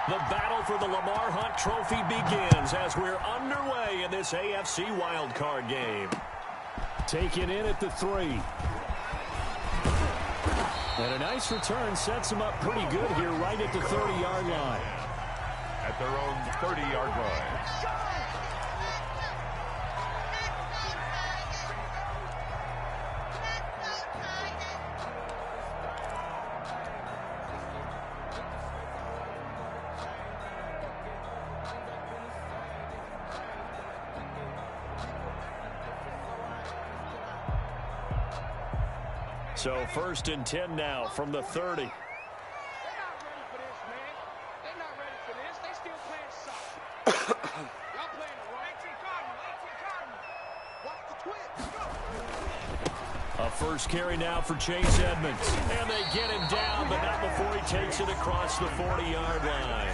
The battle for the Lamar Hunt Trophy begins as we're underway in this AFC wildcard game. Taken in at the 3. And a nice return sets him up pretty good here right at the 30-yard line. At their own 30-yard line. So 1st and 10 now from the 30. A first carry now for Chase Edmonds. And they get him down, but not before he takes it across the 40-yard line.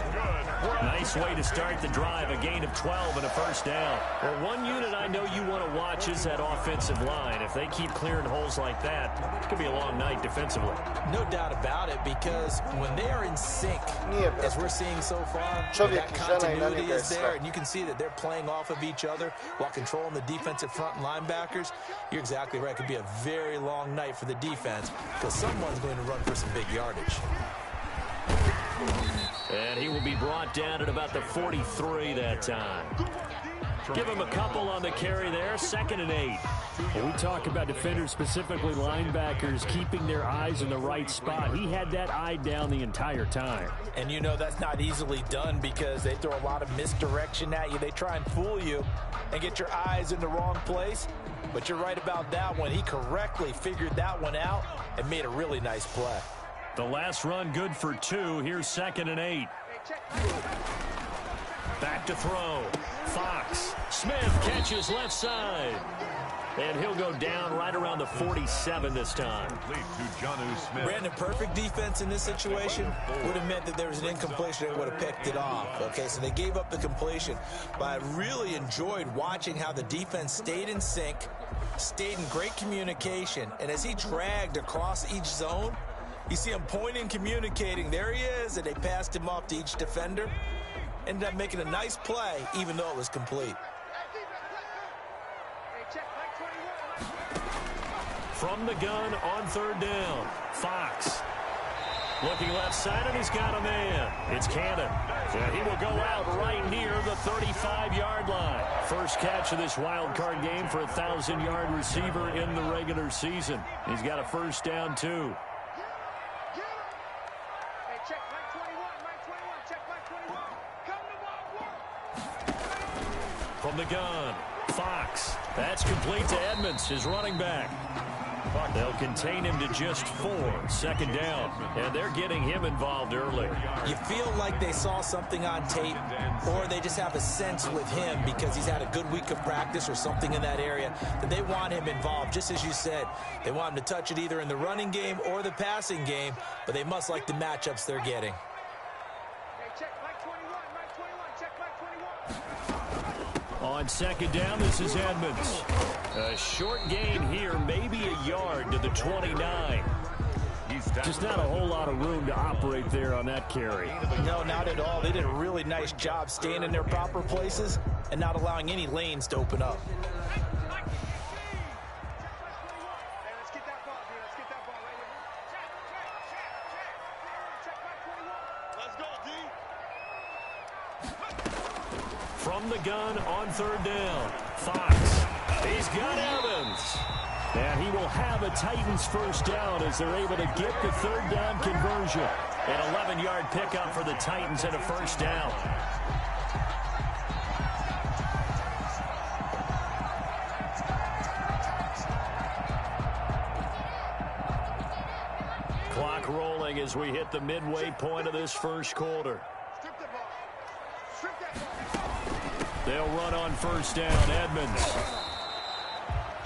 Nice way to start the drive, a gain of 12 and a first down. Well, one unit I know you want to watch is that offensive line. If they keep clearing holes like that, it could be a long night defensively. No doubt about it, because when they are in sync, as we're seeing so far, that continuity is there, and you can see that they're playing off of each other while controlling the defensive front and linebackers. You're exactly right. It could be a very long night for the defense because someone's going to run for some big yardage. And he will be brought down at about the 43 that time. Give him a couple on the carry there. 2nd and 8. When we talk about defenders, specifically linebackers, keeping their eyes in the right spot, he had that eye down the entire time. And you know that's not easily done because they throw a lot of misdirection at you. They try and fool you and get your eyes in the wrong place. But you're right about that one. He correctly figured that one out and made a really nice play. The last run good for 2. Here's 2nd and 8. Back to throw. Fox. Smith catches left side. And he'll go down right around the 47 this time. Brandon, perfect defense in this situation would have meant that there was an incompletion and would have picked it off. Okay, so they gave up the completion. But I really enjoyed watching how the defense stayed in sync, stayed in great communication. And as he dragged across each zone, you see him pointing, communicating. There he is, and they passed him off to each defender. Ended up making a nice play, even though it was complete. From the gun on 3rd down, Fox. Looking left side, and he's got a man. It's Cannon. And he will go out right near the 35-yard line. First catch of this wild card game for a 1,000-yard receiver in the regular season. He's got a first down, too. From the gun, Fox. That's complete to Edmonds, his running back. They'll contain him to just 4. 2nd down. And they're getting him involved early. You feel like they saw something on tape, or they just have a sense with him because he's had a good week of practice or something in that area that they want him involved. Just as you said, they want him to touch it either in the running game or the passing game, but they must like the matchups they're getting. On 2nd down, this is Edmonds. A short gain here, maybe a yard to the 29. Just not a whole lot of room to operate there on that carry. No, not at all. They did a really nice job staying in their proper places and not allowing any lanes to open up. From the gun on 3rd down, Fox. He's got Evans. And he will have a Titans first down as they're able to get the 3rd down conversion. An 11-yard pickup for the Titans and a first down. Clock rolling as we hit the midway point of this first quarter. They'll run on first down. Edmonds.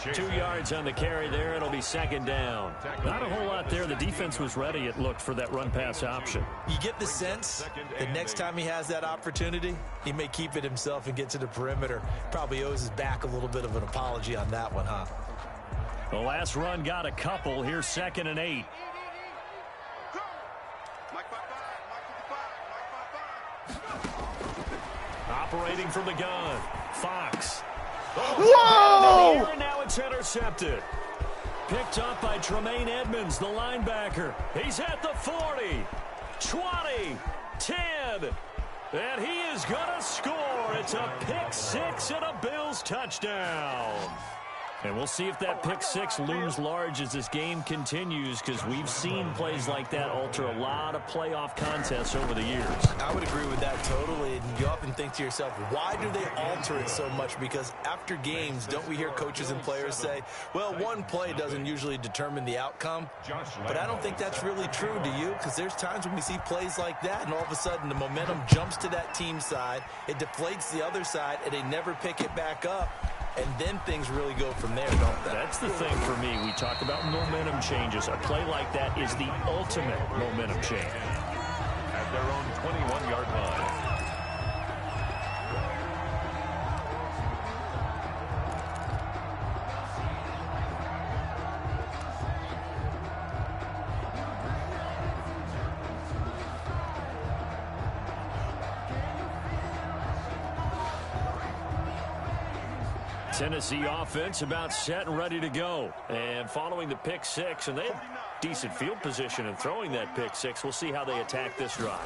2 yards on the carry there. It'll be 2nd down. Not a whole lot there. The defense was ready, it looked, for that run-pass option. You get the sense that next time he has that opportunity, he may keep it himself and get to the perimeter. Probably owes his back a little bit of an apology on that one, huh? The last run got a couple. Here's 2nd and 8. Operating from the gun, Fox. Whoa! And now it's intercepted. Picked up by Tremaine Edmonds, the linebacker. He's at the 40, 20, 10. And he is going to score. It's a pick six and a Bills touchdown. And we'll see if that pick six looms large as this game continues, because we've seen plays like that alter a lot of playoff contests over the years. I would agree with that totally. And you often think to yourself, why do they alter it so much? Because after games, don't we hear coaches and players say, well, one play doesn't usually determine the outcome? But I don't think that's really true, do you? Because there's times when we see plays like that, and all of a sudden the momentum jumps to that team side, it deflates the other side, and they never pick it back up. And then things really go from there, don't they? That's the thing for me. We talk about momentum changes. A play like that is the ultimate momentum change. At their own 21-yard line. Tennessee offense about set and ready to go. And following the pick six, and they have decent field position in throwing that pick six. We'll see how they attack this drive.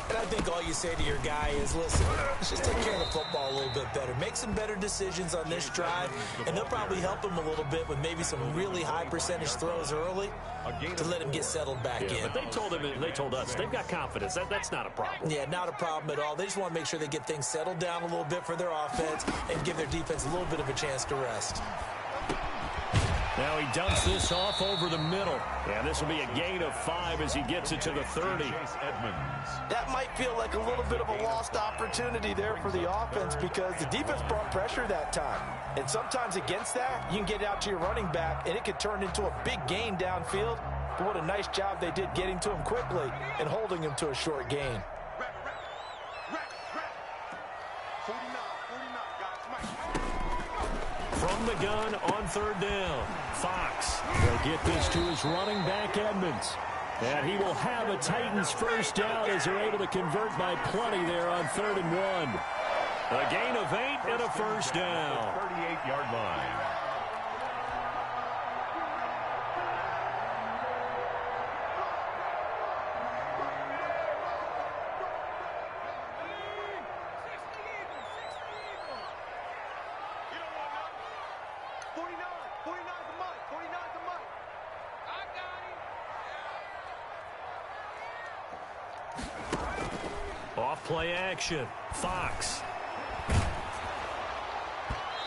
And I think all you say to your guy is, listen, let's just take care of the football a little bit better. Make some better decisions on this drive, and they'll probably help him a little bit with maybe some really high percentage throws early to let him get settled back in. But they told us they've got confidence. That's not a problem. Yeah, not a problem at all. They just want to make sure they get things settled down a little bit for their offense and give their defense a little bit of a chance to rest. Now he dumps this off over the middle. And this will be a gain of 5 as he gets it to the 30. That might feel like a little bit of a lost opportunity there for the offense, because the defense brought pressure that time. And sometimes against that, you can get out to your running back, and it could turn into a big gain downfield. But what a nice job they did getting to him quickly and holding him to a short gain. From the gun on third down, Fox will get this to his running back, Edmonds. And he will have a Titans first down as they're able to convert by plenty there on 3rd and 1. A gain of 8 and a first down. 38-yard line. Play action. Fox.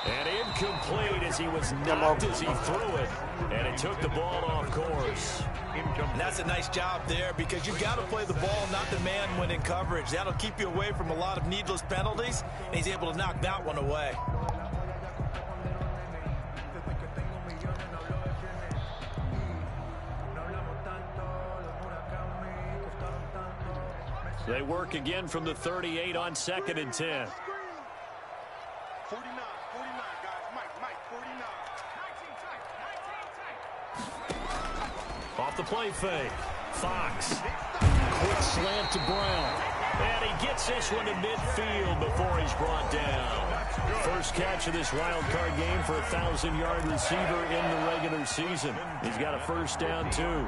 And incomplete as he was knocked as he threw it. And it took the ball off course. And that's a nice job there, because you've got to play the ball, not the man when in coverage. That'll keep you away from a lot of needless penalties, and he's able to knock that one away. They work again from the 38 on 2nd and 10. 49, 49, guys. Mike, 49. Off the play fake. Fox. Quick slant to Brown. And he gets this one to midfield before he's brought down. First catch of this wild card game for a 1,000-yard receiver in the regular season. He's got a first down, too.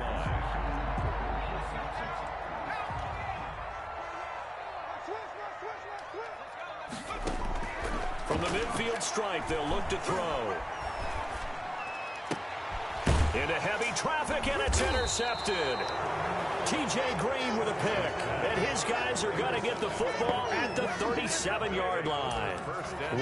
From the midfield stripe, they'll look to throw. Into heavy traffic, and it's intercepted. T.J. Green with a pick, and his guys are going to get the football at the 37-yard line.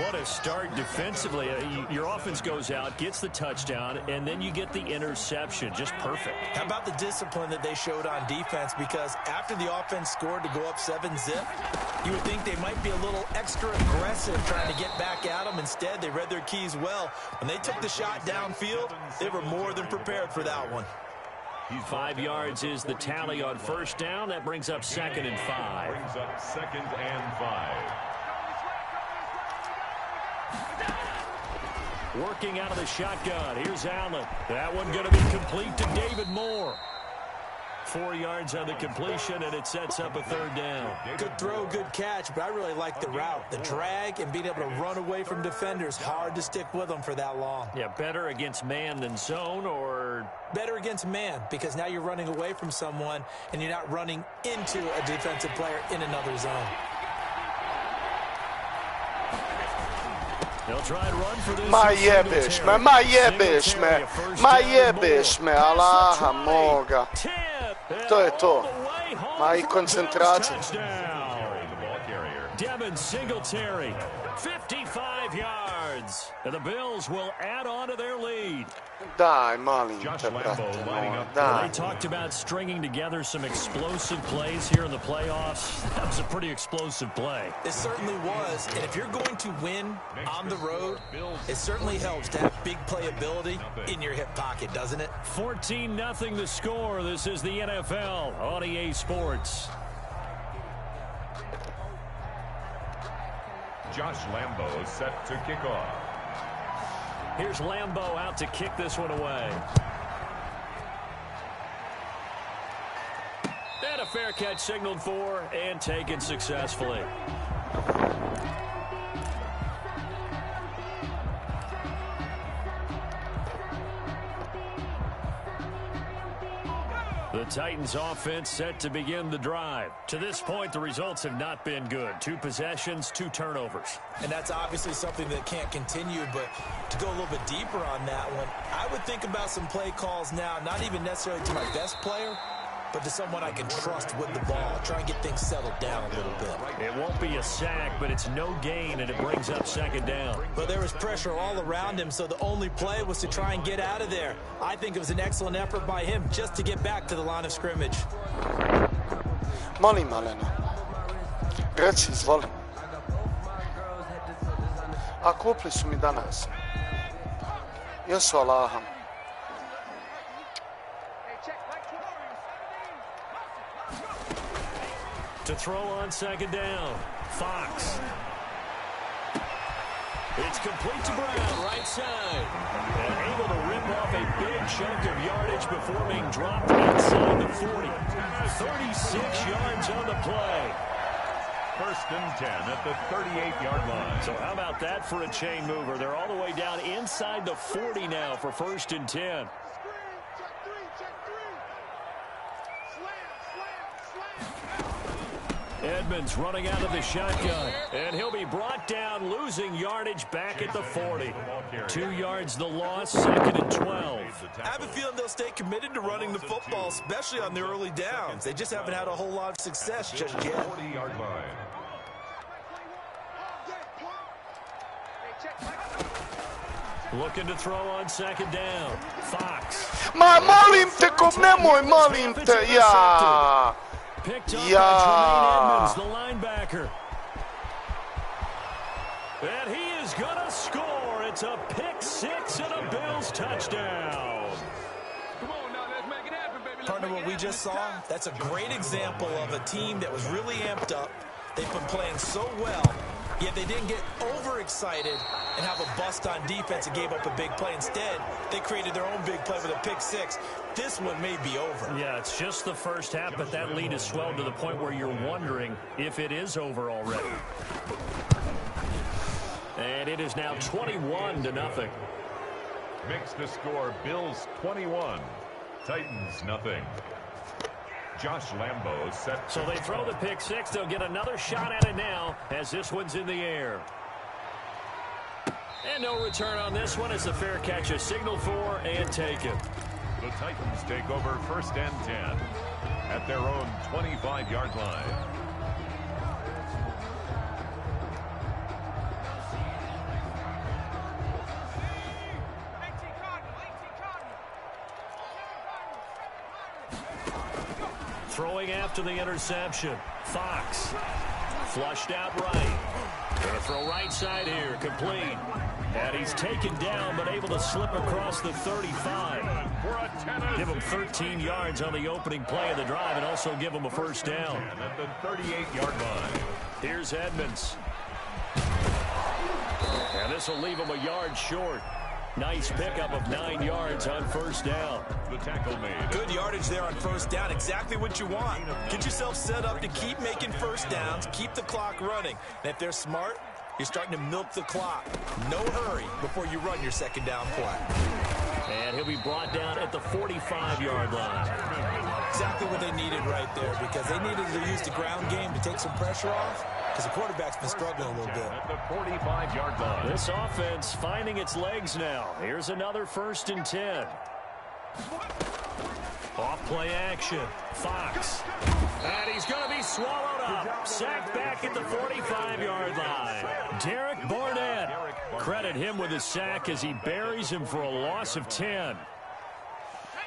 What a start defensively. Your offense goes out, gets the touchdown, and then you get the interception. Just perfect. How about the discipline that they showed on defense? Because after the offense scored to go up 7-zip, you would think they might be a little extra aggressive trying to get back at them. Instead, they read their keys well. When they took the shot downfield, they were more than prepared for that one. 5 yards is the tally on first down. That brings up 2nd and 5. Brings up 2nd and 5. Working out of the shotgun. Here's Allen. That one going to be complete to David Moore. 4 yards on the completion, and it sets up a 3rd down. Good throw, good catch, but I really like the route. The drag and being able to run away from defenders, hard to stick with them for that long. Yeah, better against man than zone, or better against man, because now you're running away from someone and you're not running into a defensive player in another zone. They'll try and run for this. Ma jebiš me, Allaha moga. To je to. Ma I koncentracija. Devin Singletary, 55 yards. And the Bills will add on to their lead. Daj, molim te, brate. Daj. They talked about stringing together some explosive plays here in the playoffs. That was a pretty explosive play. It certainly was. And if you're going to win on the road, it certainly helps to have big playability in your hip pocket, doesn't it? 14-0 the score. This is the NFL on EA Sports. Josh Lambo set to kick off. Here's Lambo out to kick this one away. And a fair catch signaled for and taken successfully. The Titans offense set to begin the drive. To this point, the results have not been good. 2 possessions, 2 turnovers. And that's obviously something that can't continue, but to go a little bit deeper on that one, I would think about some play calls now, not even necessarily to my best player, but to someone I can trust with the ball. Try and get things settled down a little bit. It won't be a sack, but it's no gain, and it brings up 2nd down. But there was pressure all around him, so the only play was to try and get out of there. I think it was an excellent effort by him just to get back to the line of scrimmage. Molim, Alena. Reci, izvoli. A kupili su mi danas. Jesu, Allaham. To throw on 2nd down. Fox. It's complete to Brown, right side. And able to rip off a big chunk of yardage before being dropped inside the 40. 36 yards on the play. 1st and 10 at the 38-yard line. So how about that for a chain mover? They're all the way down inside the 40 now for 1st and 10. Edmonds running out of the shotgun, and he'll be brought down, losing yardage back at the 40. 2 yards the loss, 2nd and 12. I have a feeling they'll stay committed to running the football, especially on the early downs. They just haven't had a whole lot of success just yet. 40-yard line. Looking to throw on 2nd down. Fox. Ma molim te, nemoj, molim te, ja. Picked up by Tremaine Edmonds, the linebacker. And he is going to score. It's a pick-6 and a Bills touchdown. Come on now, let's make it happen, baby. Partner, what we just saw, that's a great example of a team that was really amped up. They've been playing so well, yet they didn't get overexcited and have a bust on defense and gave up a big play. Instead, they created their own big play with a pick-6. This one may be over. Yeah, it's just the first half, but that lead has swelled to the point where you're wondering if it is over already. And it is now 21-0. Makes the score Bills 21, Titans nothing. Josh Lambo set. So they throw the pick-6. They'll get another shot at it now as this one's in the air. And no return on this one as the fair catch is signaled for and taken. The Titans take over 1st and 10 at their own 25-yard line. Throwing after the interception. Fox. Flushed out right. Gonna throw right side here. Complete. And he's taken down, but able to slip across the 35. Give him 13 yards on the opening play of the drive and also give him a 1st down. At the 38-yard line. Here's Edmonds. And this will leave him a yard short. Nice pickup of 9 yards on first down. The tackle made. Good yardage there on first down. Exactly what you want. Get yourself set up to keep making first downs, keep the clock running. And if they're smart, you're starting to milk the clock. No hurry before you run your second down play. And he'll be brought down at the 45-yard line. Exactly what they needed right there, because they needed to use the ground game to take some pressure off, because the quarterback's been struggling a little bit. At the 45-yard line. This offense finding its legs now. Here's another 1st and 10. Off play action. Fox. And he's going to be swallowed up. Sacked back at the 45-yard line. Derek Barnett. Credit him with a sack as he buries him for a loss of 10.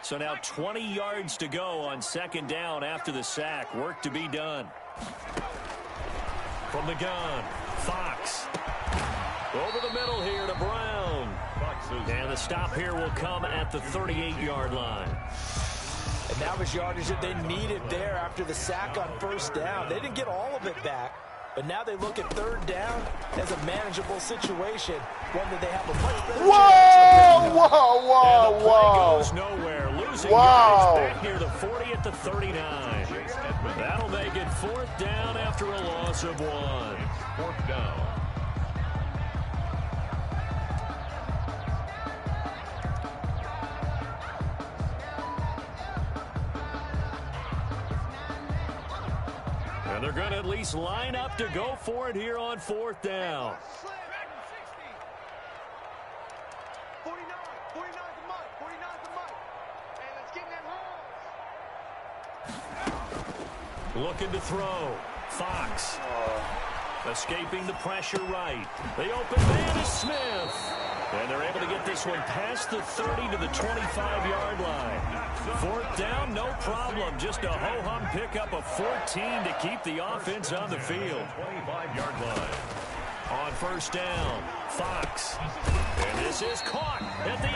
So now 20 yards to go on second down after the sack. Work to be done. From the gun, Fox. Over the middle here to Brown. And the stop here will come at the 38-yard line. And that was yardage that they needed there after the sack on first down. They didn't get all of it back, but now they look at third down as a manageable situation, one that they have a much better Whoa, whoa, and the play whoa, goes nowhere. Losing Wow. yards back near the 40 at the 39. That'll make it 4th down after a loss of 1. 4th down. And they're going to at least line up to go for it here on 4th down. 49 the mark. 49 the mark. Hey, let's get in that hole. Looking to throw. Fox. Escaping the pressure right. The open man is Smith. And they're able to get this one past the 30 to the 25-yard line. 4th down, no problem. Just a ho-hum pickup of 14 to keep the offense on the field. 25-yard line. On first down, Fox. And this is caught at the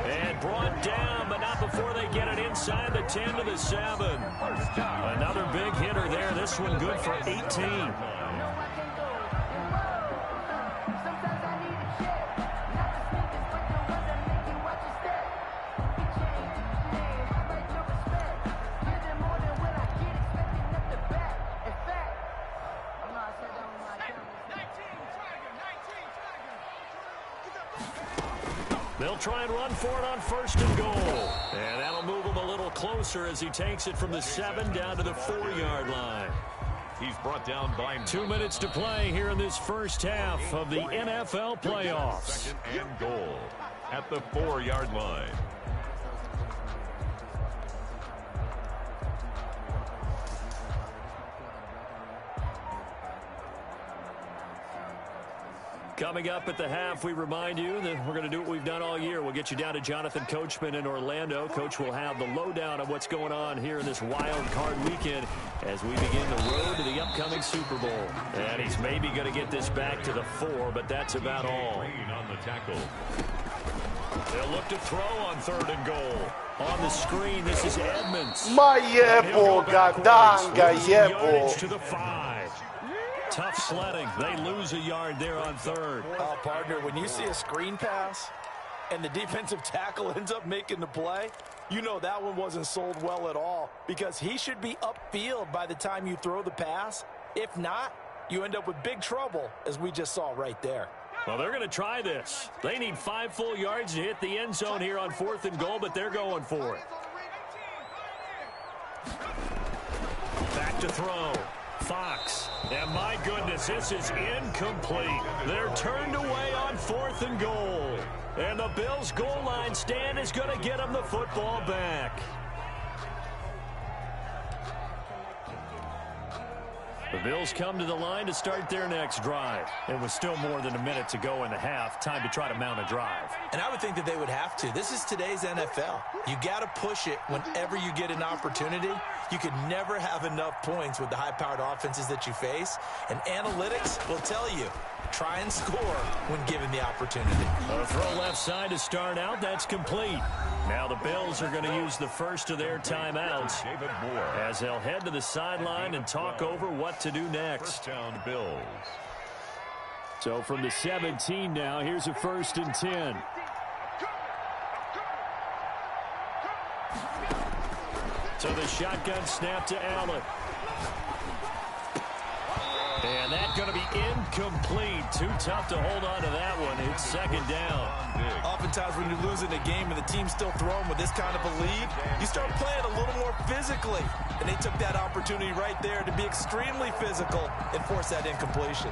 8. And brought down, but not before they get it inside the 10 to the 7. Another big hitter there. This one good for 18. They'll try and run for it on 1st and goal. And that'll move him a little closer as he takes it from the 7 down to the 4-yard line. He's brought down by 2 minutes to play here in this first half of the NFL playoffs. 2nd and goal at the 4-yard line. Coming up at the half, we remind you that we're going to do what we've done all year. We'll get you down to Jonathan Coachman in Orlando. Coach will have the lowdown of what's going on here in this wild card weekend as we begin the road to the upcoming Super Bowl. And he's maybe going to get this back to the 4, but that's about all. On the tackle. They'll look to throw on 3rd and goal. On the screen, this is Edmonds. Ma jebo ga, dan ga jebo. To the 5. Tough sledding. They lose a yard there on 3rd. Oh, partner, when you see a screen pass and the defensive tackle ends up making the play, you know that one wasn't sold well at all, because he should be upfield by the time you throw the pass. If not, you end up with big trouble, as we just saw right there. Well, they're going to try this. They need 5 full yards to hit the end zone here on 4th and goal, but they're going for it. Back to throw. Fox. And my goodness, this is incomplete. They're turned away on 4th and goal. And the Bills' goal line stand is going to get them the football back. The Bills come to the line to start their next drive. It was still more than a minute to go in the half. Time to try to mount a drive. And I would think that they would have to. This is today's NFL. You got to push it whenever you get an opportunity. You could never have enough points with the high-powered offenses that you face. And analytics will tell you, try and score when given the opportunity. A throw left side to start out. That's complete. Now the Bills are going to use the first of their timeouts as they'll head to the sideline and talk over what to do next. First down, Bills. So from the 17 now, here's a 1st and 10. So the shotgun snap to Allen. And that's going to be incomplete. Too tough to hold on to that one. It's second down. Oftentimes when you're losing a game and the team's still throwing with this kind of a lead, you start playing a little more physically. And they took that opportunity right there to be extremely physical and force that incompletion.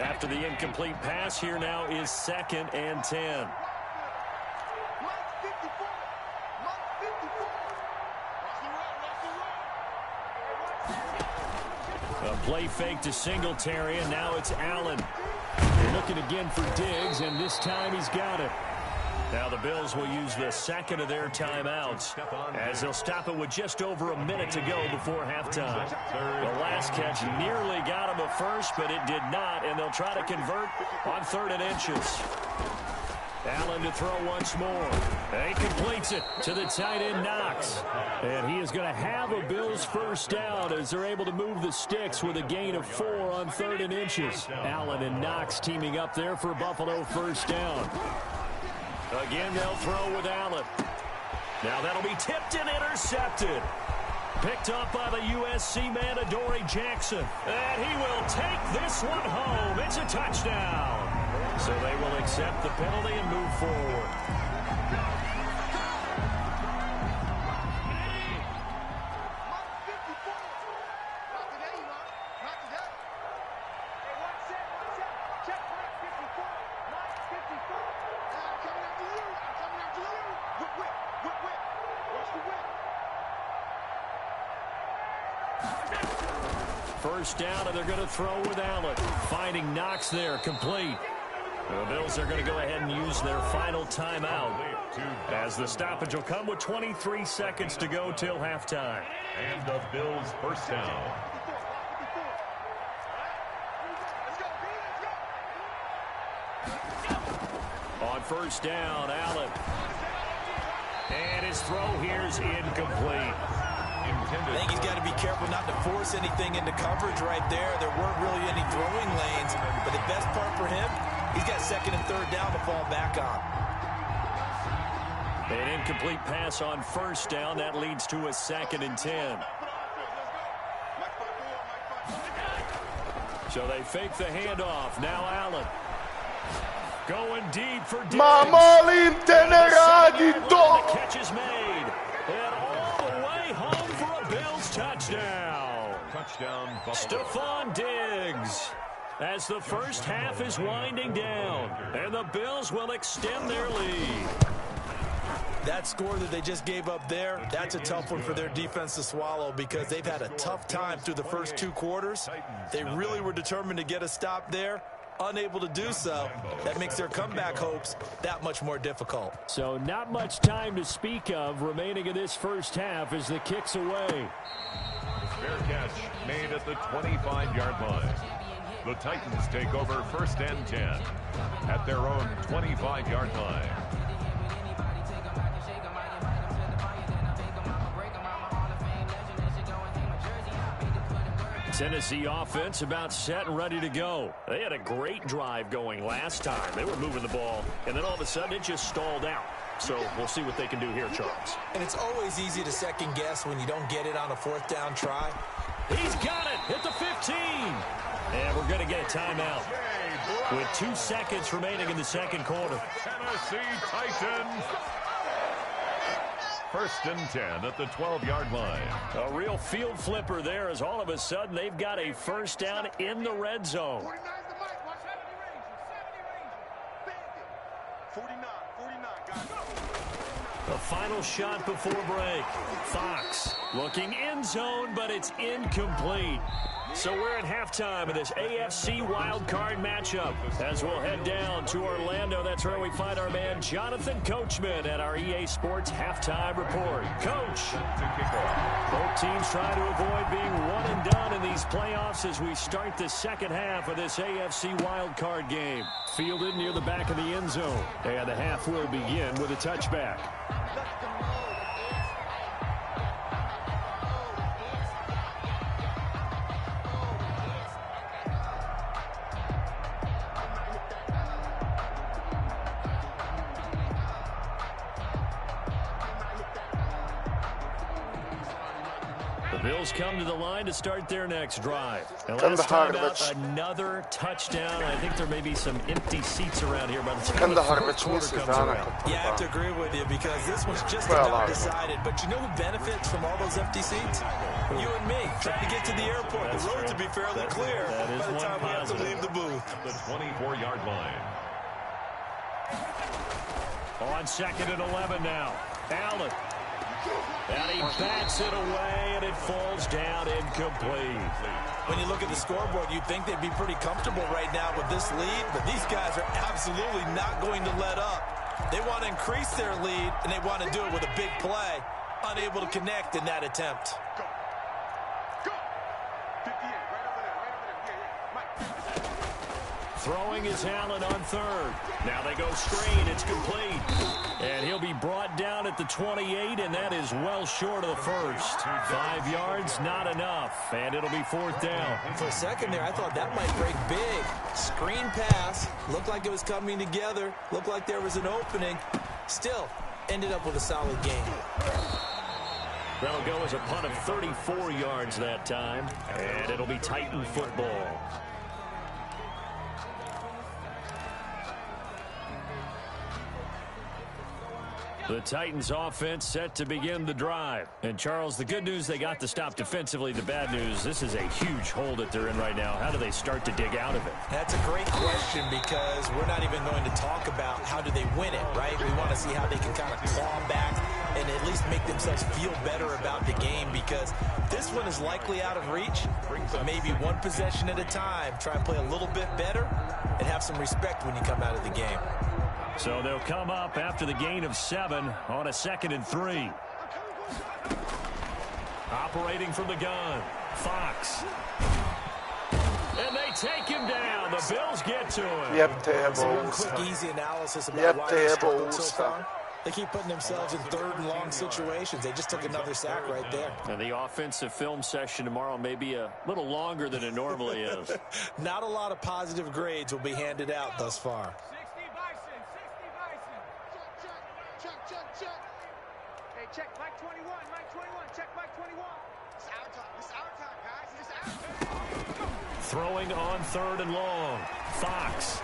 After the incomplete pass, here now is 2nd and 10. A play fake to Singletary, and now it's Allen. They're looking again for Diggs, and this time he's got it. Now the Bills will use the second of their timeouts as they'll stop it with just over a minute to go before halftime. The last catch nearly got him a first, but it did not, and they'll try to convert on 3rd and inches. Allen to throw once more. And he completes it to the tight end, Knox. And he is going to have a Bills first down as they're able to move the sticks with a gain of 4 on 3rd and inches. Allen and Knox teaming up there for Buffalo first down. Again, they'll throw with Allen. Now that'll be tipped and intercepted. Picked up by the USC man, Adoree Jackson. And he will take this one home. It's a touchdown. So they will accept the penalty and move forward. First down, and they're going to throw with Allen. Finding Knox there, complete. The Bills are going to go ahead and use their final timeout as the stoppage will come with 23 seconds to go till halftime. And the Bills first down. On first down, Allen. And his throw here's incomplete. I think he's got to be careful not to force anything into coverage right there. There weren't really any throwing lanes, but the best part for him, he's got 2nd and 3rd down to fall back on. An incomplete pass on first down. That leads to a 2nd and 10. So they fake the handoff. Now Allen. Going deep for Diggs. Ma molim te ne radi to! The catch is made. And all the way home for a Bills touchdown. Touchdown, Buffalo. Stephon Diggs. As the first half is winding down, and the Bills will extend their lead. That score that they just gave up there, that's a tough one for their defense to swallow because they've had a tough time through the first 2 quarters. They really were determined to get a stop there. Unable to do so, that makes their comeback hopes that much more difficult. So not much time to speak of remaining in this first half as the kick's away. Fair catch made at the 25-yard line. The Titans take over 1st and 10 at their own 25-yard line. Tennessee offense about set and ready to go. They had a great drive going last time. They were moving the ball, and then all of a sudden it just stalled out. So we'll see what they can do here, Charles. And it's always easy to second guess when you don't get it on a 4th down try. He's got it at the 15. And we're going to get a timeout with 2 seconds remaining in the second quarter. Tennessee Titans. 1st and 10 at the 12-yard line. A real field flipper there as all of a sudden they've got a first down in the red zone. 49 got it. The final shot before break. Fox looking end zone, but it's incomplete. So we're at halftime of this AFC wildcard matchup as we'll head down to Orlando. That's where we find our man Jonathan Coachman at our EA Sports Halftime Report. Coach, both teams trying to avoid being one and done in these playoffs as we start the second half of this AFC wildcard game. Fielded near the back of the end zone. And the half will begin with a touchback. The Bills come to the line to start their next drive. And Kinda last time hard, out, but- another touchdown. I think there may be some empty seats around here by the time Kinda the hard, fourth već quarter misliš comes da around. neko Yeah, I have to agree with you because this one's just Well, about I- decided. But you know who benefits from all those empty seats? You and me, trying to get to the airport. That's the roads true. will be fairly clear that is by the one time we have to positive. leave the booth. The 24-yard line. On 2nd and 11 now. Allen. And he bats it away, and it falls down incomplete. When you look at the scoreboard, you'd think they'd be pretty comfortable right now with this lead, but these guys are absolutely not going to let up. They want to increase their lead, and they want to do it with a big play. Unable to connect in that attempt. Go. 58, right over there. Yeah. Mike. Throwing is Allen on 3rd. Now they go screen. It's complete. And he'll be brought down at the 28, and that is well short of the first. 5 yards, not enough. And it'll be 4th down. For a second there, I thought that might break big. Screen pass. Looked like it was coming together. Looked like there was an opening. Still, ended up with a solid game. That'll go as a punt of 34 yards that time. And it'll be Titan football. The Titans offense set to begin the drive. And Charles, the good news, they got the stop defensively. The bad news, this is a huge hole that they're in right now. How do they start to dig out of it? That's a great question because we're not even going to talk about how do they win it, right? We want to see how they can kind of claw back and at least make themselves feel better about the game because this one is likely out of reach, but maybe one possession at a time. Try and play a little bit better and have some respect when you come out of the game. So they'll come up after the gain of 7 on a 2nd and 3. Operating from the gun, Fox. And they take him down. The Bills get to him. Jeb te jebo So one usta. quick, easy analysis about Jeb why te they jebo struggled so usta. far. They keep putting themselves in 3rd and long situations. They just took another sack right there. And the offensive film session tomorrow may be a little longer than it normally is. Not a lot of positive grades will be handed out thus far. 60 Bison. Check. Hey, check Mike 21. Check Mike 21. It's our time, guys. It's our time. Throwing on 3rd and long. Fox.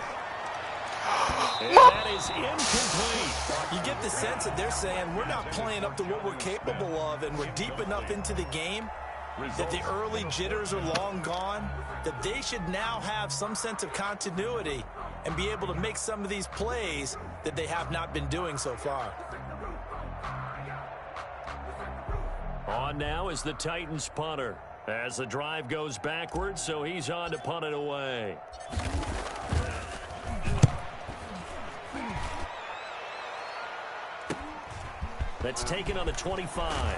And that is incomplete. You get the sense that they're saying we're not playing up to what we're capable of, and we're deep enough into the game that the early jitters are long gone, that they should now have some sense of continuity and be able to make some of these plays that they have not been doing so far. On now is the Titans punter as the drive goes backwards, so he's on to punt it away. That's taken on the 25.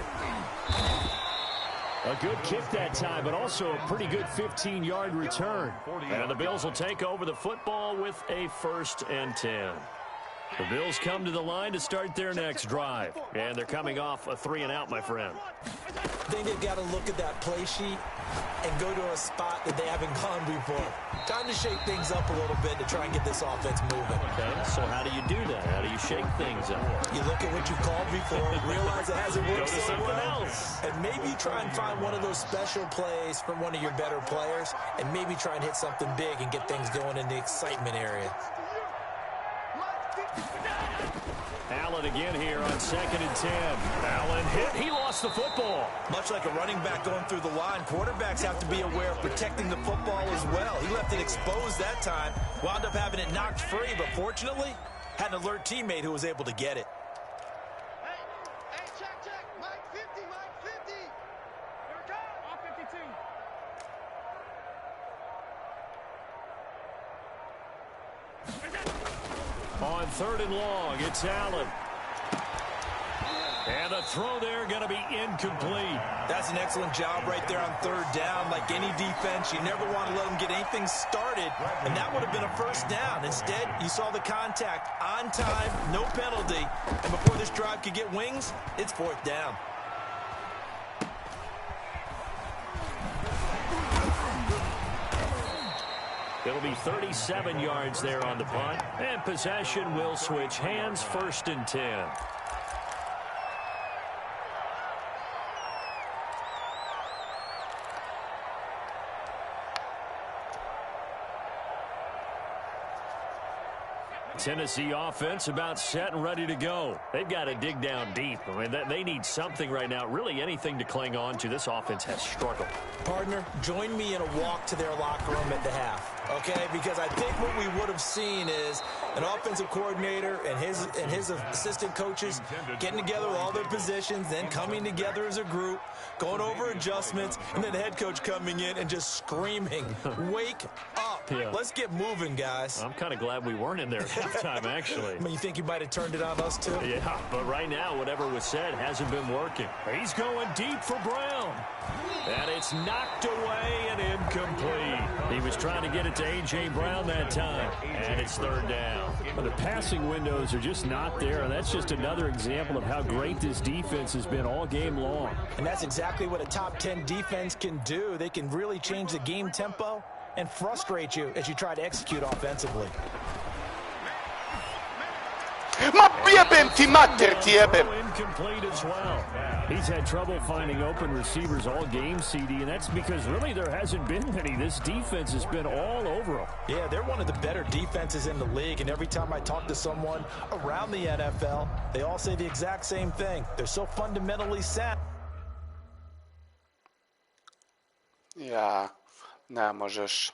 A good kick that time, but also a pretty good 15-yard return. And the Bills will take over the football with a 1st and 10. The Bills come to the line to start their next drive. And they're coming off a 3-and-out, my friend. I think they've got to look at that play sheet and go to a spot that they haven't gone before. Time to shake things up a little bit to try and get this offense moving. Okay, so how do you do that? How do you shake things up? You look at what you called before, realize it hasn't Go worked to so something well, else. and maybe try and find one of those special plays from one of your better players, and maybe try and hit something big and get things going in the excitement area. Allen again here on 2nd and 10. Allen hit. He lost the football. Much like a running back going through the line, quarterbacks have to be aware of protecting the football as well. He left it exposed that time, wound up having it knocked free, but fortunately, had an alert teammate who was able to get it. Hey, check. Mike 50. Here we go. All 52. On 3rd and long, it's Allen. And the throw there going to be incomplete. That's an excellent job right there on 3rd down. Like any defense, you never want to let them get anything started, and that would have been a 1st down. Instead, you saw the contact on time, no penalty, and before this drive could get wings, it's 4th down. It'll be 37 yards there on the punt, and possession will switch hands, 1st and 10. Tennessee offense about set and ready to go. They've got to dig down deep. I mean, they need something right now, really anything to cling on to. This offense has struggled. Partner, join me in a walk to their locker room at the half, okay? Because I think what we would have seen is an offensive coordinator and his assistant coaches getting together with all their positions, then coming together as a group, going over adjustments, and then the head coach coming in and just screaming, wake up. Yeah. Let's get moving, guys. I'm kind of glad we weren't in there at halftime, actually. I mean, you think you might have turned it on us, too? Yeah, but right now, whatever was said hasn't been working. He's going deep for Brown. And it's knocked away and incomplete. He was trying to get it to A.J. Brown that time, and it's third down. Well, the passing windows are just not there, and that's just another example of how great this defense has been all game long. And that's exactly what a top 10 defense can do. They can really change the game tempo and frustrate you as you try to execute offensively. Ma jebem ti mater, ti jebem. Incomplete as well. He's had trouble finding open receivers all game, CD, and that's because really there hasn't been many. This defense has been all over them. Yeah, they're one of the better defenses in the league, and every time I talk to someone around the NFL, they all say the exact same thing. They're so fundamentally sound. Ja, ne možeš.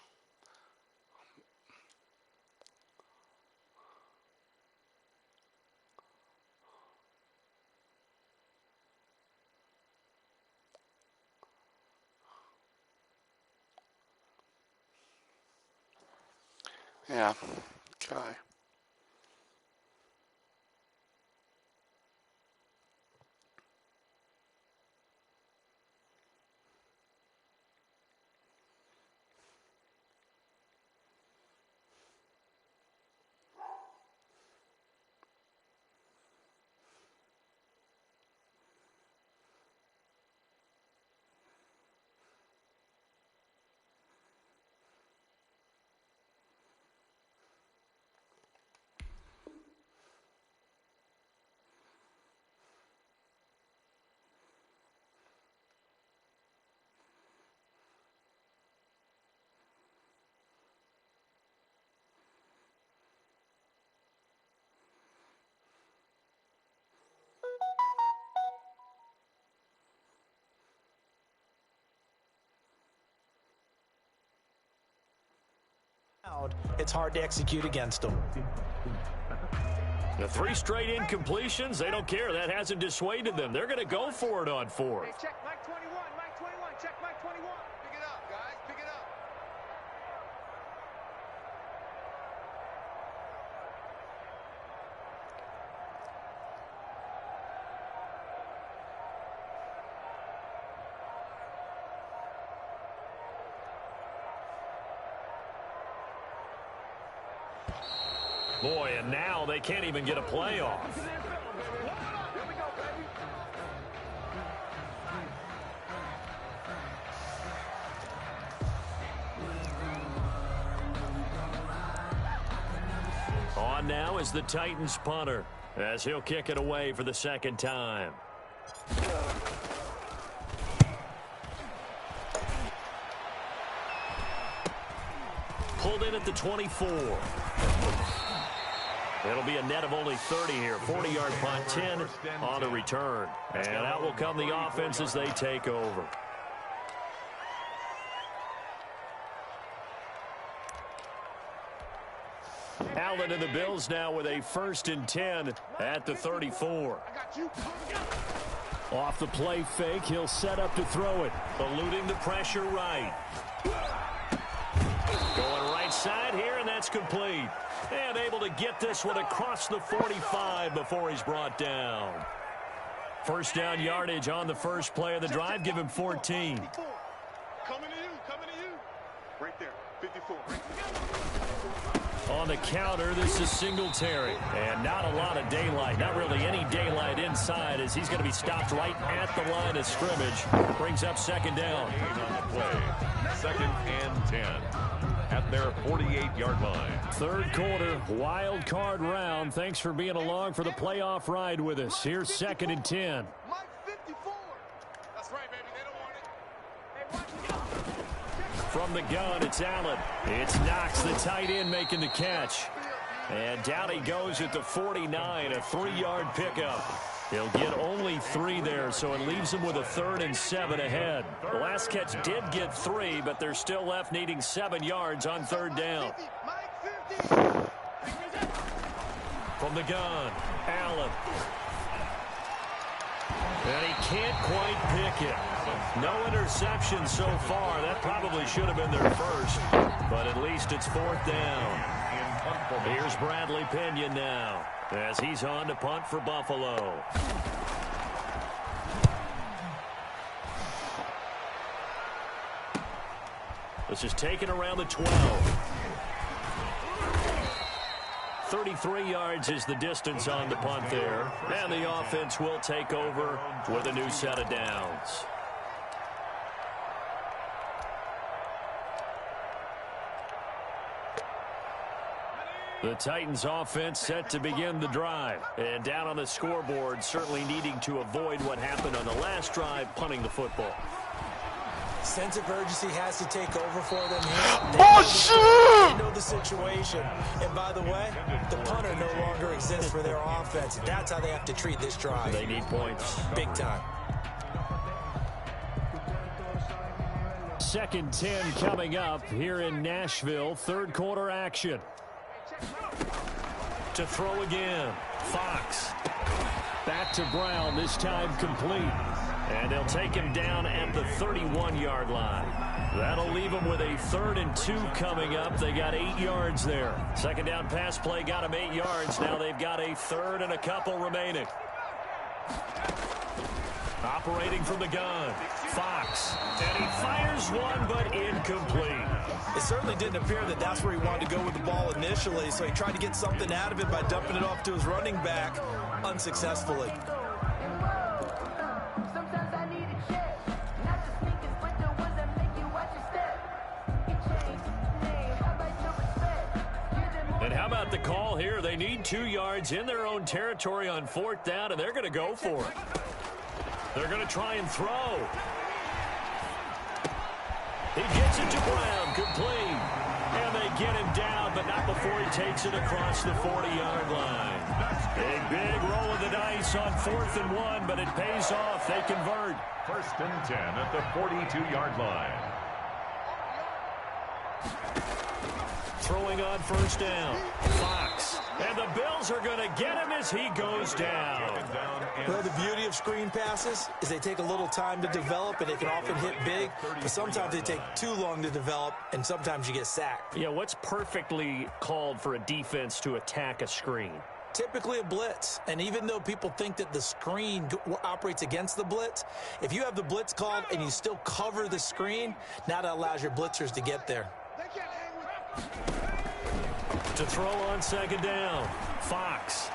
Ja, kraj. It's hard to execute against them. The 3 straight incompletions, they don't care. That hasn't dissuaded them. They're going to go for it on 4th. Hey, check Mike 21, Mike 21, check Mike 21. Pick it up, guys, pick it up. Boy, and now they can't even get a playoff. On now is the Titans punter, as he'll kick it away for the second time. Pulled in at the 24. It'll be a net of only 30 here. 40-yard punt, 10 on the return. And out will come the offense as they take over. Allen and the Bills now with a 1st and 10 at the 34. Off the play fake, he'll set up to throw it. Eluding the pressure right. Going right side here, and that's complete. And able to get this one across the 45 before he's brought down. First down yardage on the first play of the drive. Give him 14. Coming to you. Right there, 54. On the counter, this is Singletary. And not a lot of daylight. Not really any daylight inside as he's going to be stopped right at the line of scrimmage. Brings up second down. On the play. 2nd and 10. At their 48-yard line. Third quarter, wild card round. Thanks for being along for the playoff ride with us. Here's 2nd and 10. Mike 54. That's right, baby. They don't want it. Hey, watch it. From the gun, it's Allen. It's Knox, the tight end, making the catch. And down he goes at the 49, a 3-yard pickup. He'll get only 3 there, so it leaves him with a 3rd and 7 ahead. The last catch did get 3, but they're still left needing 7 yards on 3rd down. From the gun, Allen. And he can't quite pick it. No interception so far. That probably should have been their first, but at least it's 4th down. Here's Bradley Pinion now as he's on to punt for Buffalo. This is taken around the 12. 33 yards is the distance on the punt there. And the offense will take over with a new set of downs. The Titans offense set to begin the drive. And down on the scoreboard, certainly needing to avoid what happened on the last drive, punting the football. Sense of urgency has to take over for them here. They know the situation. And by the way, the punter no longer exists for their offense. That's how they have to treat this drive. They need points. Big time. 2nd and 10 coming up here in Nashville. 3rd quarter action. To throw again. Fox. Back to Brown, this time complete. And they'll take him down at the 31-yard line. That'll leave him with a 3rd and 2 coming up. They got 8 yards there. 2nd down pass play got him 8 yards. Now they've got a 3rd and a couple remaining. Operating from the gun, Fox. And he fires one, but incomplete. It certainly didn't appear that that's where he wanted to go with the ball initially, so he tried to get something out of it by dumping it off to his running back unsuccessfully. And how about the call here? They need 2 yards in their own territory on 4th down, and they're going to go for it. They're going to try and throw. He gets it to Brown, complete. And they get him down, but not before he takes it across the 40-yard line. A big roll of the dice on 4th and 1, but it pays off. They convert. 1st and 10 at the 42-yard line. Throwing on 1st down. Fox. And the Bills are going to get him as he goes down. Well, the beauty of screen passes is they take a little time to develop, and they can often hit big, but sometimes they take too long to develop, and sometimes you get sacked. Yeah, what's perfectly called for a defense to attack a screen? Typically a blitz, and even though people think that the screen operates against the blitz, if you have the blitz called and you still cover the screen, now that allows your blitzers to get there. To throw on 2nd down, Fox.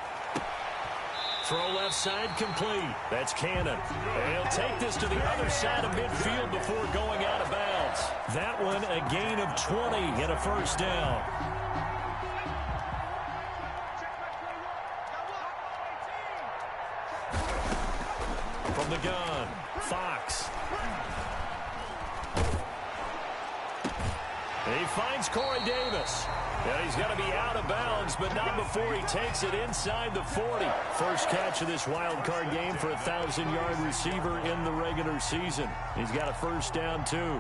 Throw left side complete. That's Cannon. And he'll take this to the other side of midfield before going out of bounds. That one a gain of 20 and a 1st down. From the gun, Fox. And he finds Corey Davis. And he's going to be out of bounds, but not before he takes it inside the 40. First catch of this wild card game for a 1,000-yard receiver in the regular season. He's got a 1st down, too.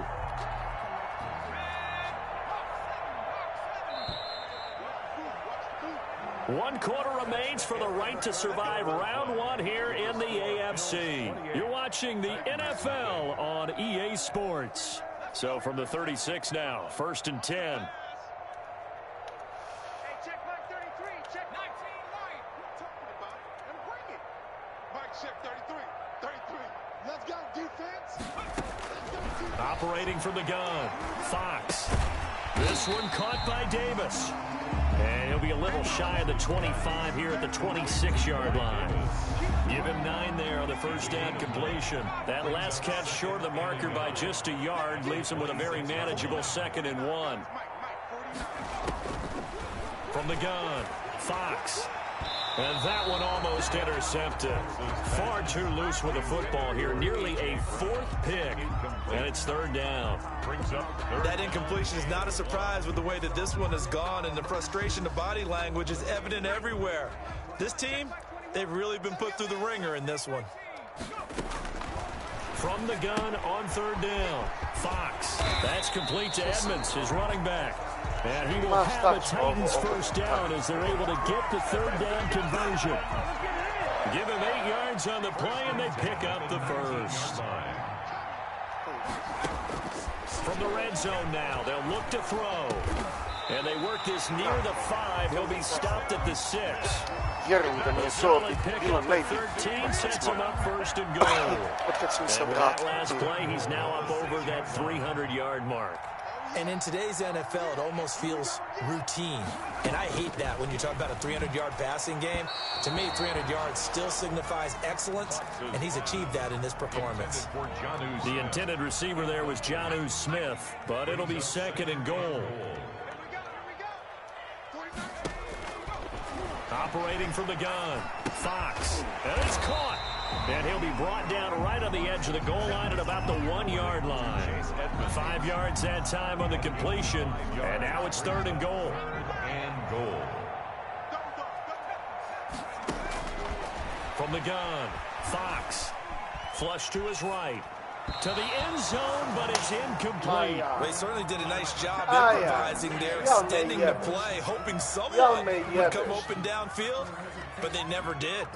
One quarter remains for the right to survive round 1 here in the AFC. You're watching the NFL on EA Sports. So from the 36 now, 1st and 10. Operating from the gun, Fox. This one caught by Davis. And he'll be a little shy of the 25 here at the 26-yard line. Give him 9 there on the 1st down completion. That last catch short of the marker by just a yard leaves him with a very manageable 2nd and 1. From the gun, Fox. And that one almost intercepted. Far too loose with the football here. Nearly a 4th pick. And it's it's third down. Brings up third. That incompletion is not a surprise with the way that this one has gone, and the frustration, the body language is evident everywhere. This team, they've really been put through the ringer in this one. From the gun on third down, Fox. That's complete to Edmonds, his running back. And he will have the Titans first down as they're able to get the third down conversion. Give him 8 yards on the play, and they pick up the first. From the red zone now, they'll look to throw. And they work this near the 5. He'll be stopped at the 6. A solid pickup at 13 sets him up first and goal. And with that last play, he's now up over that 300-yard mark. And in today's NFL, it almost feels routine. And I hate that when you talk about a 300-yard passing game. To me, 300 yards still signifies excellence, and he's achieved that in this performance. The intended receiver there was Jonnu Smith, but it'll be second and goal. Operating from the gun, Fox. And it's caught. And he'll be brought down right on the edge of the goal line at about the 1-yard line. 5 yards that time on the completion. And now it's third and goal. From the gun, Fox. Flush to his right. To the end zone, but it's incomplete. They certainly did a nice job improvising there, extending the play, hoping someone would come open downfield, but they never did.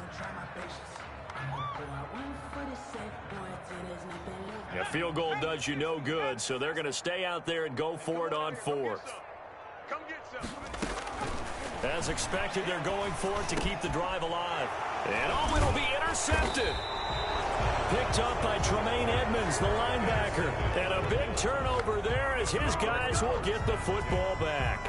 A field goal does you no good, so they're going to stay out there and go for it on fourth. As expected, they're going for it to keep the drive alive. And it'll be intercepted. Picked up by Tremaine Edmonds, the linebacker. And a big turnover there as his guys will get the football back.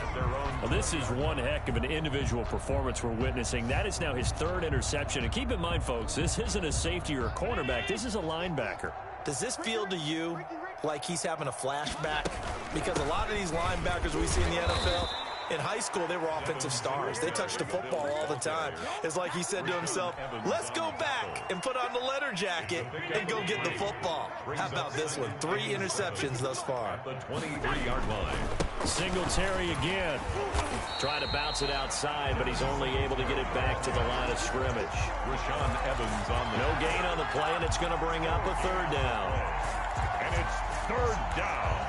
Well, this is one heck of an individual performance we're witnessing. That is now his 3rd interception. And keep in mind, folks, this isn't a safety or a cornerback. This is a linebacker. Does this feel to you like he's having a flashback? Because a lot of these linebackers we see in the NFL, in high school, they were offensive stars. They touched the football all the time. It's like he said to himself, let's go back and put on the letter jacket and go get the football. How about this one? 3 interceptions thus far. The 23-yard line. Singletary again. Trying to bounce it outside, but he's only able to get it back to the line of scrimmage. Rashaan Evans on the... No gain on the play, and it's going to bring up a third down. And it's third down.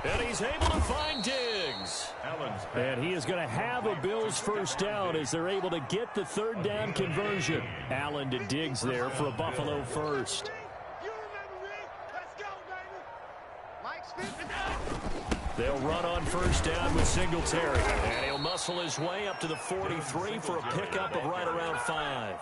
And he's able to find Diggs. And he is going to have a Bills first down as they're able to get the third down conversion. Allen to Diggs there for a Buffalo first. They'll run on first down with Singletary. And he'll muscle his way up to the 43 for a pickup of right around 5.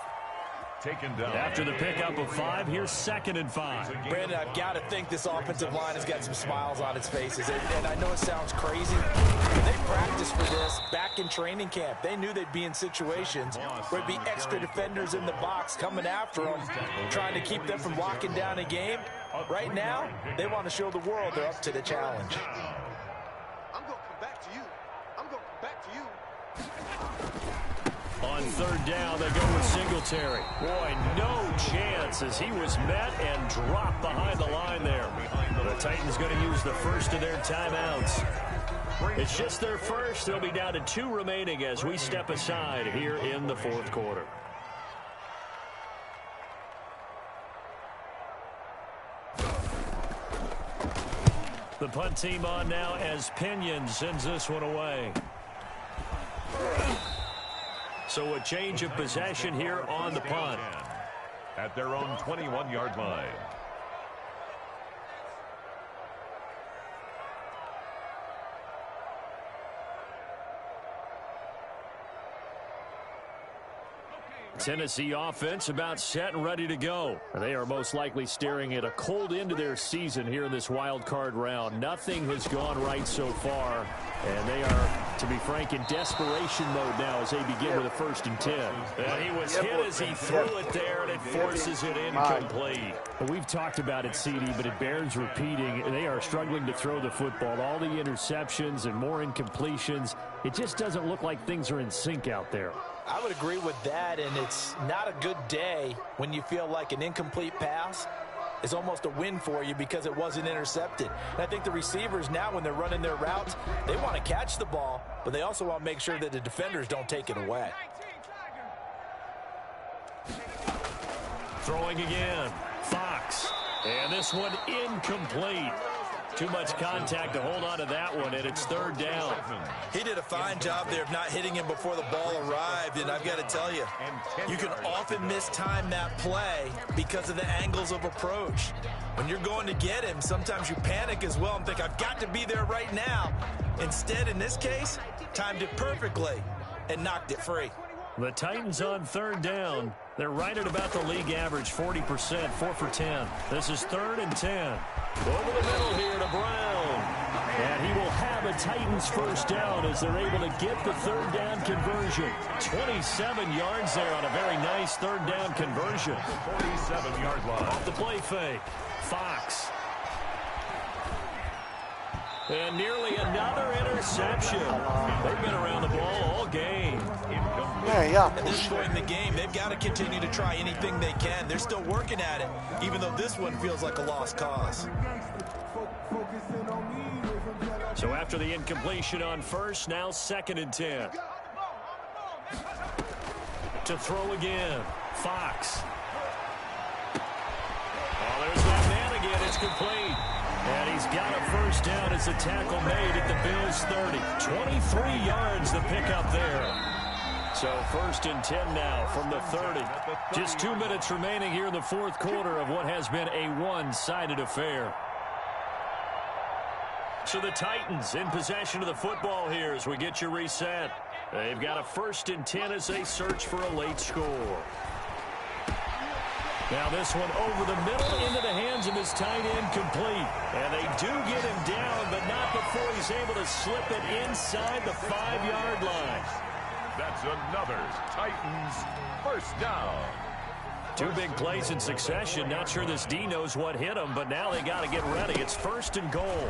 Taken down. After the pickup of 5, here's 2nd and 5. Brandon, I've got to think this offensive line has got some smiles on its faces. And I know it sounds crazy, but they practiced for this back in training camp. They knew they'd be in situations where there'd be extra defenders in the box coming after them, trying to keep them from locking down a game. Right now, they want to show the world they're up to the challenge. I'm going to come back to you. I'm going to come back to you. On third down, they go with Singletary. Boy, no chance as he was met and dropped behind the line there. The Titans going to use the first of their timeouts. It's just their first. They'll be down to 2 remaining as we step aside here in the 4th quarter. The punt team on now as Pinion sends this one away. So a change of possession here on the punt. At their own 21-yard line. Tennessee offense about set and ready to go. They are most likely staring at a cold end to their season here in this wild card round. Nothing has gone right so far. And they are, to be frank, in desperation mode now as they begin with a 1st and 10. And he was hit as he threw it there, and it forces it incomplete. Well, we've talked about it, CD, but it bears repeating. They are struggling to throw the football. All the interceptions and more incompletions. It just doesn't look like things are in sync out there. I would agree with that, and it's not a good day when you feel like an incomplete pass is almost a win for you because it wasn't intercepted. And I think the receivers now, when they're running their routes, they want to catch the ball, but they also want to make sure that the defenders don't take it away. Throwing again, Fox. And this one incomplete. Too much contact to hold on to that one, and it's 3rd down. He did a fine job there of not hitting him before the ball arrived, and I've got to tell you, you can often mistime that play because of the angles of approach. When you're going to get him, sometimes you panic as well and think, I've got to be there right now. Instead, in this case, timed it perfectly and knocked it free. The Titans on 3rd down. They're right at about the league average, 40%, 4 for 10. This is 3rd and 10. Over the middle here to Brown. And he will have a Titans 1st down as they're able to get the 3rd down conversion. 27 yards there on a very nice 3rd down conversion. 47-yard line. Off the play fake. Fox. And nearly another interception. They've been around the ball all game. At this point in the game, they've got to continue to try anything they can. They're still working at it, even though this one feels like a lost cause. So after the incompletion on 1st, now 2nd and 10. To throw again, Fox. Oh, there's that man again. It's complete. And he's got a 1st down as the tackle made at the Bills' 30. 23 yards the pickup there. So 1st and 10 now from the 30. Just 2 minutes remaining here in the 4th quarter of what has been a one-sided affair. So the Titans in possession of the football here as we get you reset. They've got a 1st and 10 as they search for a late score. Now this one over the middle into the hands of his tight end, complete. And they do get him down, but not before he's able to slip it inside the 5-yard line. That's another Titans 1st down. 2 big plays in succession. Not sure this D knows what hit him, but now they got to get ready. It's 1st and goal.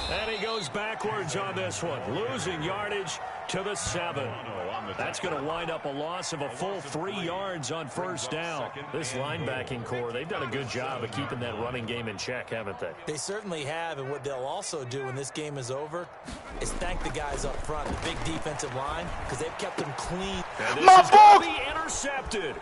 And he goes backwards on this one, losing yardage to the 7. That's going to wind up a loss of a full 3 yards on 1st down. This linebacking core, they've done a good job of keeping that running game in check, haven't they? They certainly have, and what they'll also do when this game is over is thank the guys up front, the big defensive line, because they've kept them clean. And this is going to be intercepted.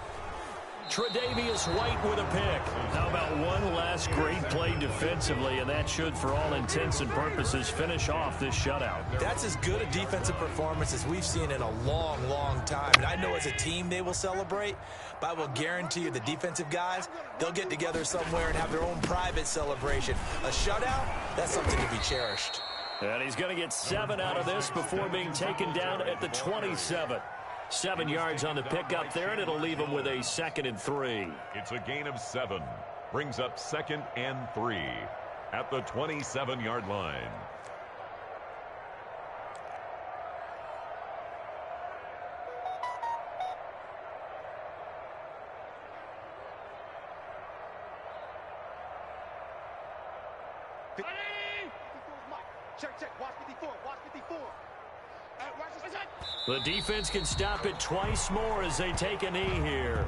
Tre'Davious White with a pick. How about one last great play defensively, and that should, for all intents and purposes, finish off this shutout. That's as good a defensive performance as we've seen in a long, long time. And I know as a team they will celebrate, but I will guarantee you the defensive guys, they'll get together somewhere and have their own private celebration. A shutout, that's something to be cherished. And he's going to get 7 out of this before being taken down at the 27. 7 yards on the pickup there, and it'll leave him with a 2nd and 3. It's a gain of 7. Brings up 2nd and 3 at the 27-yard line. Check. Watch 54. Watch 54. The defense can stop it twice more as they take a knee here.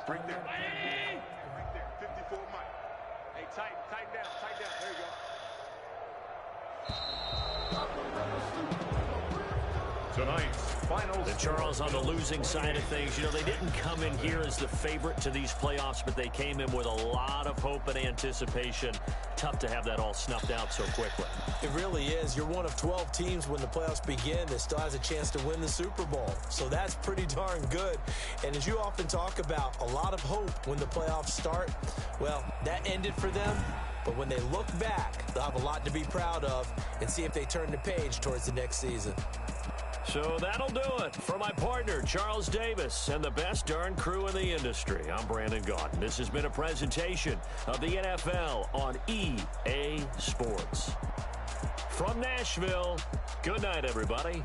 Right there. 54 Mike. Hey, tighten down. There you go. Tonight's final And Charles, on the losing side of things, you know, they didn't come in here as the favorite to these playoffs, but they came in with a lot of hope and anticipation. Tough to have that all snuffed out so quickly. It really is. You're one of 12 teams when the playoffs begin that still has a chance to win the Super Bowl. So that's pretty darn good. And as you often talk about, a lot of hope when the playoffs start. Well, that ended for them. But when they look back, they'll have a lot to be proud of and see if they turn the page towards the next season. So that'll do it for my partner, Charles Davis, and the best darn crew in the industry. I'm Brandon Gaudin. This has been a presentation of the NFL on EA Sports. From Nashville, good night, everybody.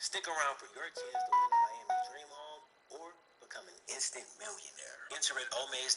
Stick around for your chance to win a Miami Dream Home or become an instant millionaire. Enter at Omaze.